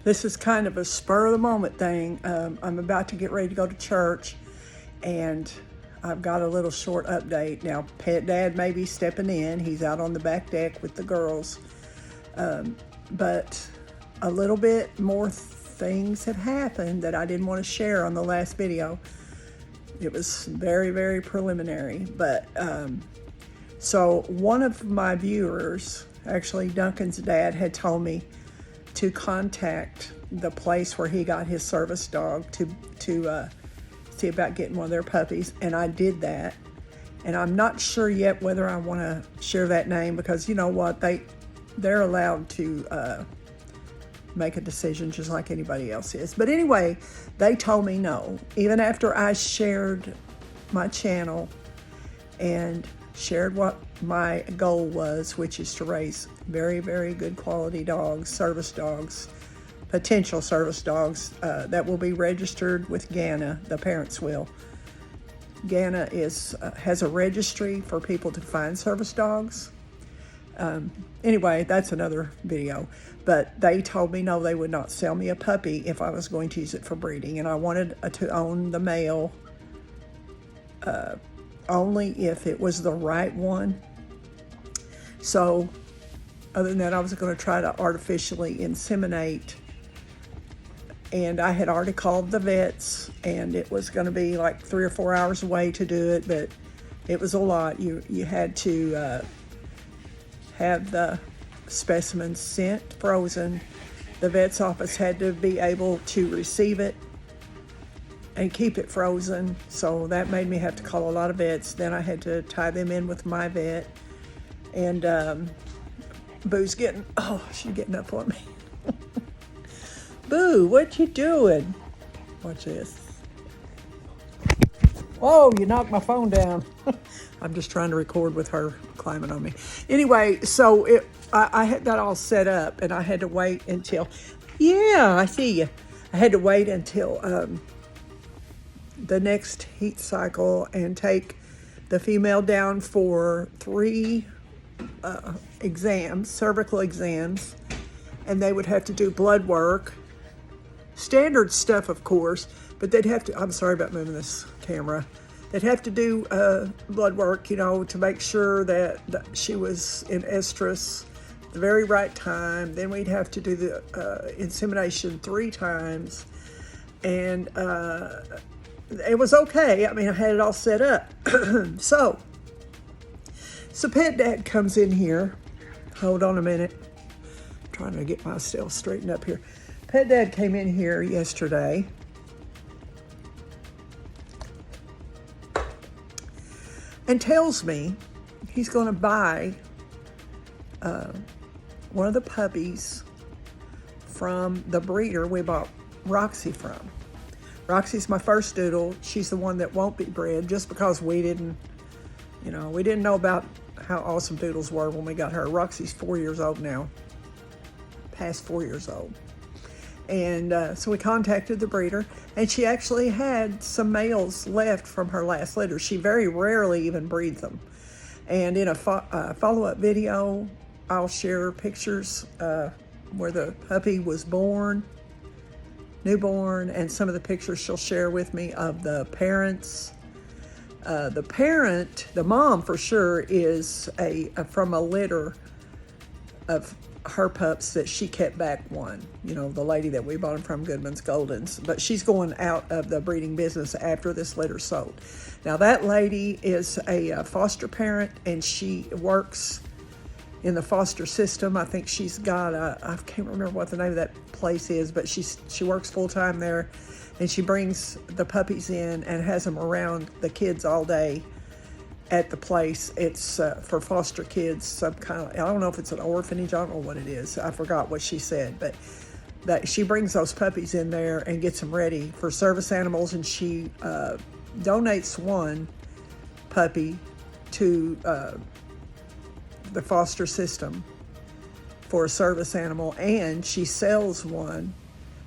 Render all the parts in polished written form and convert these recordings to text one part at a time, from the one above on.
This is kind of a spur of the moment thing. I'm about to get ready to go to church, and I've got a little short update. Now, Pet Dad may be stepping in. He's out on the back deck with the girls. But a little bit more things have happened that I didn't want to share on the last video. It was very, very preliminary. But so one of my viewers, actually Duncan's dad, had told me to contact the place where he got his service dog to see about getting one of their puppies, and I did that. And I'm not sure yet whether I want to share that name, because you know what, they're allowed to make a decision just like anybody else is. But anyway, they told me no, even after I shared my channel and shared what my goal was, which is to raise very, very good quality dogs, service dogs, potential service dogs that will be registered with Ghana. The parents will. Ghana has a registry for people to find service dogs. Anyway, that's another video. But they told me no, they would not sell me a puppy if I was going to use it for breeding, and I wanted to own the male only if it was the right one. So other than that, I was going to try to artificially inseminate, and I had already called the vets, and it was going to be like 3 or 4 hours away to do it, but it was a lot. You had to have the specimens sent frozen. The vet's office had to be able to receive it and keep it frozen, so that made me have to call a lot of vets. Then I had to tie them in with my vet, and Boo's she's getting up on me. Boo, what you doing? Watch this. Whoa, you knocked my phone down. I'm just trying to record with her climbing on me. Anyway, so I had that all set up, and I had to wait until, yeah, I see you. I had to wait until the next heat cycle and take the female down for 3 exams, cervical exams, and they would have to do blood work, standard stuff, of course, but they'd have to, I'm sorry about moving this camera, they'd have to do blood work, to make sure that she was in estrus at the very right time. Then we'd have to do the insemination 3 times, and it was okay. I mean, I had it all set up. So Pet Dad comes in here. Hold on a minute. I'm trying to get myself straightened up here. Pet Dad came in here yesterday and tells me he's going to buy one of the puppies from the breeder we bought Roxy from. Roxy's my first doodle. She's the one that won't be bred, just because we didn't know about how awesome doodles were when we got her. Roxy's 4 years old now, past 4 years old. And so we contacted the breeder, and she actually had some males left from her last litter. She very rarely even breeds them. And in a follow-up video, I'll share pictures where the puppy was born, newborn, and some of the pictures she'll share with me of the parents. The mom for sure, is from a litter of her pups that she kept back one. The lady that we bought them from, Goodman's Goldens. But she's going out of the breeding business after this litter sold. Now, that lady is a foster parent, and she works in the foster system. I think she's got I can't remember what the name of that place is, but she works full-time there, and she brings the puppies in and has them around the kids all day at the place. It's for foster kids, some kind of, I don't know if it's an orphanage, I don't know what it is. I forgot what she said, but that she brings those puppies in there and gets them ready for service animals, and she donates one puppy to the foster system for a service animal, and she sells one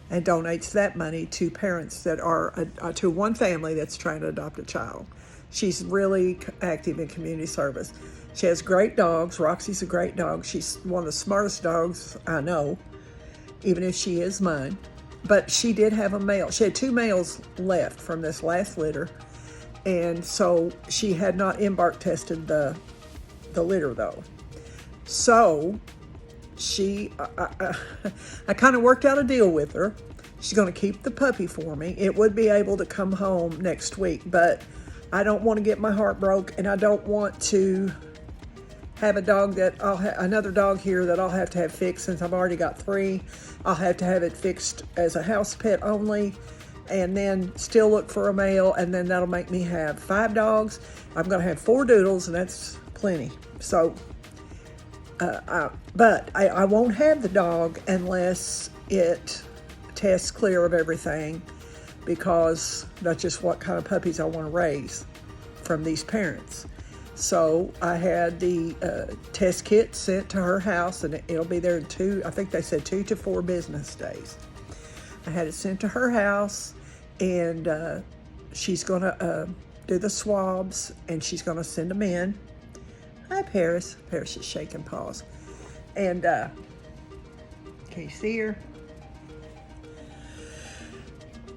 and donates that money to parents that are to one family that's trying to adopt a child. She's really active in community service. She has great dogs. Roxy's a great dog. She's one of the smartest dogs I know. even if she is mine. But she did have a male. She had 2 males left from this last litter. And so she had not embark tested the litter though. So I kind of worked out a deal with her. She's going to keep the puppy for me. It would be able to come home next week, but I don't want to get my heart broke, and I don't want to have a dog that another dog here that I'll have to have fixed. Since I've already got 3, I'll have to have it fixed as a house pet only, and then still look for a male, and then that'll make me have 5 dogs. I'm going to have 4 doodles, and that's plenty. So, but I won't have the dog unless it tests clear of everything, because that's just what kind of puppies I want to raise from these parents. So I had the test kit sent to her house, and it'll be there in I think they said 2 to 4 business days. I had it sent to her house, and she's going to do the swabs, and she's going to send them in. Hi, Paris. Paris is shaking paws. And can you see her?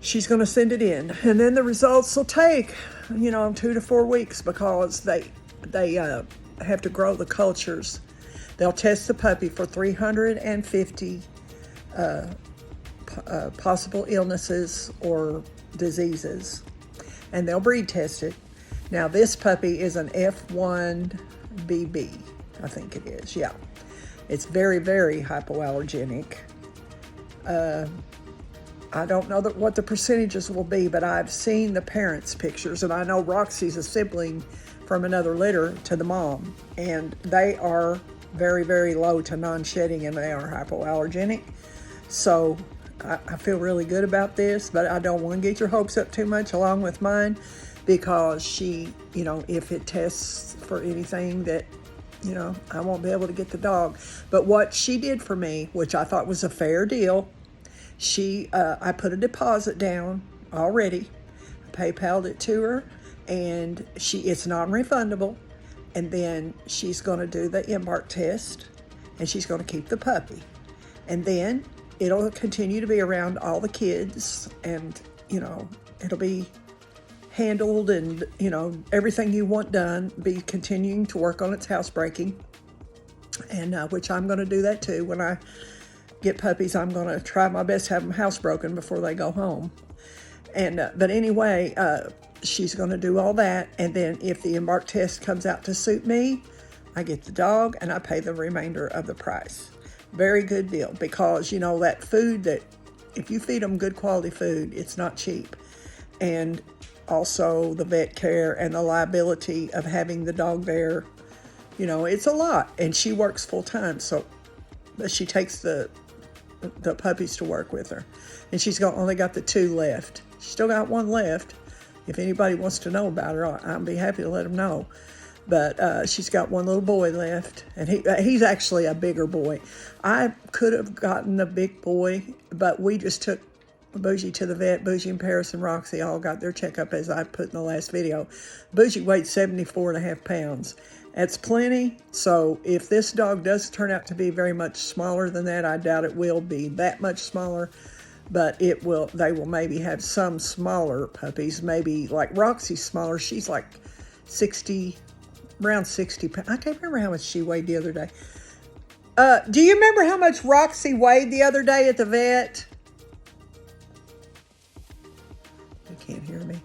She's going to send it in, and then the results will take, 2 to 4 weeks, because they have to grow the cultures. They'll test the puppy for 350 possible illnesses or diseases, and they'll breed test it. Now, this puppy is an F1BB, I think it is. Yeah, it's very, very hypoallergenic. I don't know what the percentages will be, but I've seen the parents' pictures, and I know Roxy's a sibling from another litter to the mom, and they are very, very low to non-shedding, and they are hypoallergenic. So I feel really good about this, but I don't want to get your hopes up too much along with mine, because she, if it tests for anything that, I won't be able to get the dog. But what she did for me, which I thought was a fair deal, I put a deposit down already. I PayPal'd it to her, and it's non-refundable. And then she's going to do the embark test, and she's going to keep the puppy. And then it'll continue to be around all the kids, and, it'll be handled, and, everything you want done, be continuing to work on its housebreaking, and which I'm going to do that too. When I get puppies, I'm going to try my best to have them housebroken before they go home. And but anyway, she's going to do all that, and then if the embark test comes out to suit me, I get the dog, and I pay the remainder of the price. Very good deal, because that food, that if you feed them good quality food, it's not cheap. And also the vet care and the liability of having the dog there, it's a lot. And she works full time, so she takes the puppies to work with her, and she's only got the 2 left. She's still got 1 left. If anybody wants to know about her, I'll be happy to let them know. But she's got 1 little boy left, and he's actually a bigger boy. I could have gotten a big boy, but we just took Bougie to the vet. Bougie and Paris and Roxy all got their checkup, as I put in the last video. Bougie weighed 74.5 pounds. That's plenty. So if this dog does turn out to be very much smaller than that, I doubt it will be that much smaller, but they will maybe have some smaller puppies, maybe like Roxy's smaller. She's like around 60 pounds. I can't remember how much she weighed the other day. Do you remember how much Roxy weighed the other day at the vet? You can't hear me.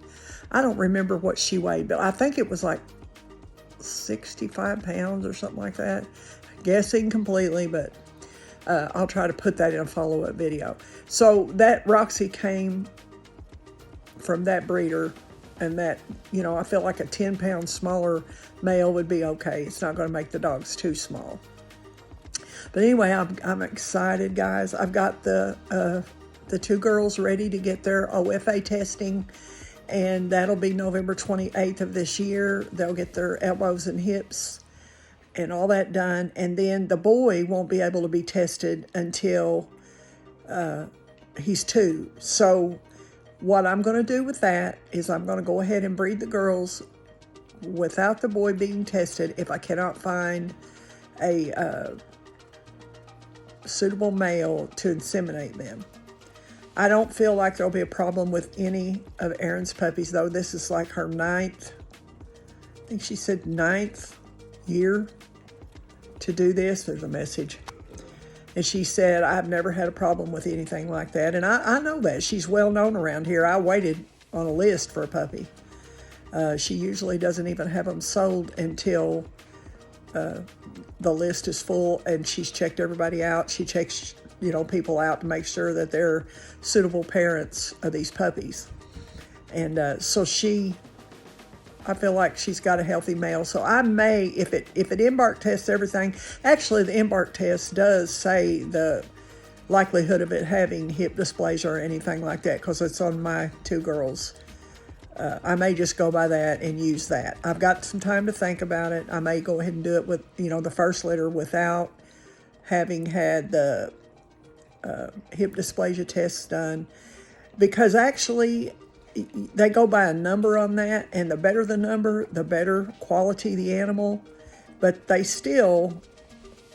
I don't remember what she weighed, but I think it was like 65 pounds or something like that. Guessing completely, but I'll try to put that in a follow-up video. So that Roxy came from that breeder, and that, I feel like a 10-pound smaller male would be okay. It's not going to make the dogs too small. But anyway, I'm excited, guys. I've got the 2 girls ready to get their OFA testing, and that'll be November 28th of this year. They'll get their elbows and hips and all that done. And then the boy won't be able to be tested until he's 2. So what I'm going to do with that is I'm going to go ahead and breed the girls without the boy being tested if I cannot find a suitable male to inseminate them. I don't feel like there'll be a problem with any of Erin's puppies, though. This is like her ninth, I think she said ninth year to do this. There's a message. And she said, I've never had a problem with anything like that. And I know that. She's well known around here. I waited on a list for a puppy. She usually doesn't even have them sold until the list is full, and she's checked everybody out. She checks, people out to make sure that they're suitable parents of these puppies. And so I feel like she's got a healthy male. So I may, if it embark tests everything, actually the embark test does say the likelihood of it having hip dysplasia or anything like that, because it's on my two girls. I may just go by that and use that. I've got some time to think about it. I may go ahead and do it with, the first litter without having had the hip dysplasia tests done, because actually they go by a number on that, and the better the number, the better quality the animal. But they still,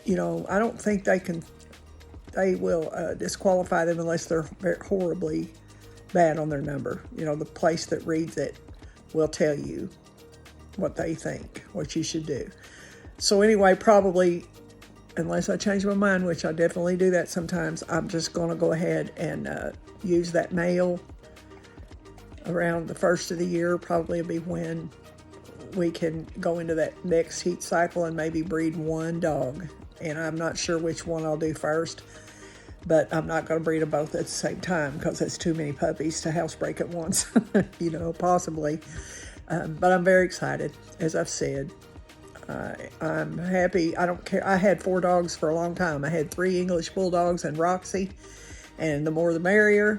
I don't think they will disqualify them unless they're horribly bad on their number. The place that reads it will tell you what they think, what you should do. So anyway, probably, unless I change my mind, which I definitely do that sometimes, I'm just going to go ahead and use that male around the first of the year. Probably will be when we can go into that next heat cycle and maybe breed one dog. And I'm not sure which one I'll do first, but I'm not going to breed them both at the same time, because it's too many puppies to housebreak at once, possibly. But I'm very excited, as I've said. I'm happy. I don't care. I had 4 dogs for a long time. I had 3 English Bulldogs and Roxy, and the more the merrier.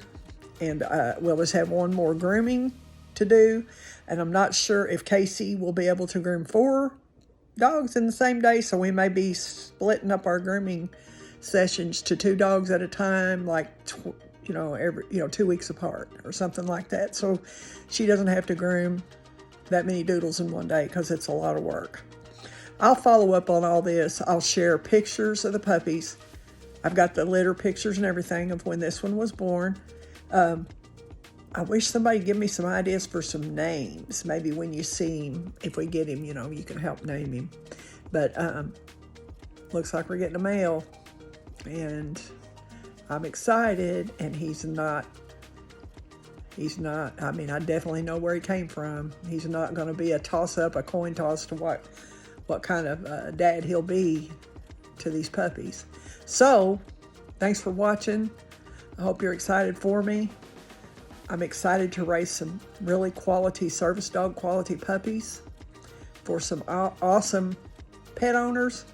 And we'll just have one more grooming to do. And I'm not sure if Casey will be able to groom 4 dogs in the same day, so we may be splitting up our grooming sessions to 2 dogs at a time, like every 2 weeks apart or something like that, so she doesn't have to groom that many doodles in one day, because it's a lot of work. I'll follow up on all this. I'll share pictures of the puppies. I've got the litter pictures and everything of when this one was born. I wish somebody would give me some ideas for some names. Maybe when you see him, if we get him, you can help name him. But looks like we're getting a male. And I'm excited, and he's not, I mean, I definitely know where he came from. He's not going to be a toss-up, a coin toss to what kind of dad he'll be to these puppies. So, thanks for watching. I hope you're excited for me. I'm excited to raise some really quality service dog quality puppies for some awesome pet owners.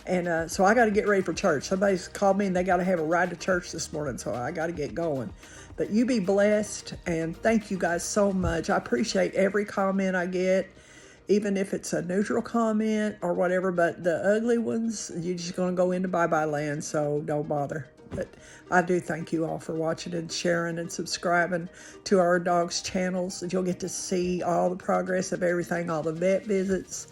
And so I got to get ready for church. Somebody's called me and they got to have a ride to church this morning, so I got to get going. But you be blessed, and thank you guys so much. I appreciate every comment I get, even if it's a neutral comment or whatever. But the ugly ones, you're just going to go into bye-bye land, so don't bother. But I do thank you all for watching and sharing and subscribing to our dogs' channels. You'll get to see all the progress of everything, all the vet visits,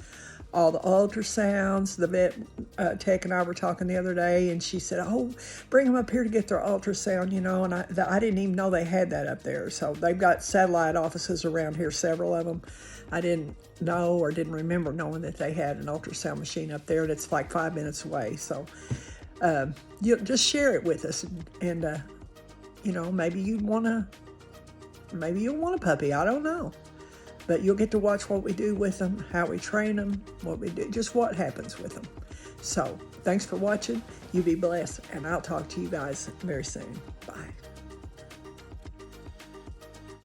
all the ultrasounds. The vet tech and I were talking the other day, and she said, oh, bring them up here to get their ultrasound, and I didn't even know they had that up there. So they've got satellite offices around here, several of them. I didn't know or didn't remember knowing that they had an ultrasound machine up there, and it's like 5 minutes away. So you just share it with us, and maybe you'll want a puppy. I don't know. But you'll get to watch what we do with them, how we train them, what we do, just what happens with them. So, thanks for watching. You be blessed, and I'll talk to you guys very soon. Bye.